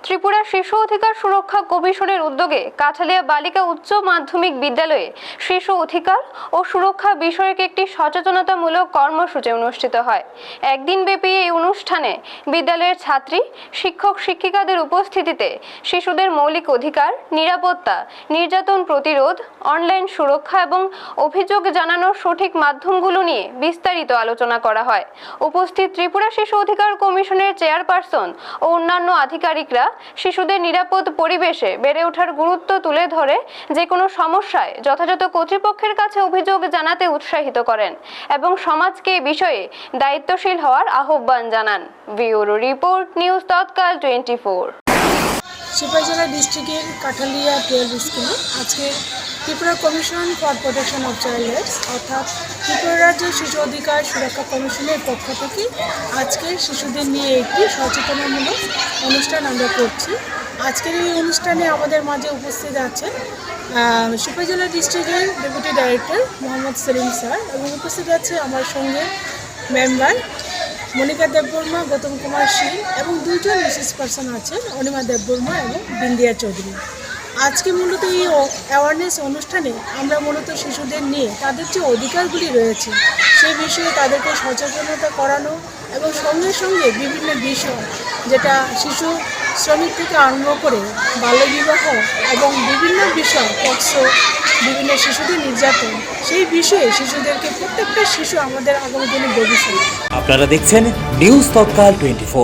ত্রিপুরা শিশু অধিকার সুরক্ষা কমিশনের উদ্যোগে কাঠালিয়া বালিকা উচ্চ মাধ্যমিক বিদ্যালয়ে শিশু অধিকার ও সুরক্ষা বিষয়ক একটি সচেতনতামূলক কর্মসূচি অনুষ্ঠিত হয়। একদিনব্যাপী এই অনুষ্ঠানে বিদ্যালয়ের ছাত্রী, শিক্ষক, শিক্ষিকাদের উপস্থিতিতে শিশুদের মৌলিক অধিকার, নিরাপত্তা, নির্যাতন প্রতিরোধ, অনলাইন সুরক্ষা এবং অভিযোগ জানানোর সঠিক মাধ্যমগুলো নিয়ে বিস্তারিত আলোচনা করা হয়। উপস্থিত ত্রিপুরা শিশু অধিকার কমিশনের চেয়ারপারসন ও অন্যান্য আধিকারিকরা শিশুদের নিরাপদ পরিবেশে বেড়ে ওঠার গুরুত্ব তুলে ধরে যে কোনো সমস্যায় যথাযথ কর্তৃপক্ষের কাছে অভিযোগ জানাতে উৎসাহিত করেন এবং সমাজকে এই বিষয়ে দায়িত্বশীল হওয়ার আহ্বান জানান। ব্যুরো রিপোর্ট, নিউজ তৎকাল 24। সিপাহী জেলা ডিস্ট্রিক্টের কাঠালিয়া 12 স্কুলে আজকে Tripura commission for protection of child rights অর্থাৎ ত্রিপুরা রাজ্য শিশু অধিকার সুরক্ষা কমিশনের পক্ষ থেকে আজকে শিশুদের নিয়ে একটি সচেতনামূলক অনুষ্ঠান আমরা করছি। আজকের এই অনুষ্ঠানে আমাদের মাঝে উপস্থিত আছেন সিপাহী জেলা ডিস্ট্রিক্টের deputy director Mohammad Selim sir এবং উপস্থিত আছে আমার সঙ্গে মেম্বার মনিকা দেববর্মা, গৌতম কুমার শীল এবং দুজন বিশেষ পার্সন আছেন অনিমা দেববর্মা এবং বিন্দিয়া চৌধুরী। আজকে মূলত এই অ্যাওয়ারনেস অনুষ্ঠানে আমরা মূলত শিশুদের নিয়ে তাদের যে অধিকারগুলি রয়েছে সেই বিষয়ে তাদেরকে সচেতনতা করানো এবং সঙ্গে সঙ্গে বিভিন্ন বিষয় যেটা শিশু শ্রমিক থেকে আরম্ভ করে বাল্যবিবাহ এবং বিভিন্ন বিষয় পক্সো, বিভিন্ন শিশুদের নির্যাতন, সেই বিষয়ে শিশুদেরকে প্রত্যেকটা শিশু আমাদের আগামী দিনের ভবিষ্যৎ। আপনারা দেখছেন নিউজ তৎকাল 24।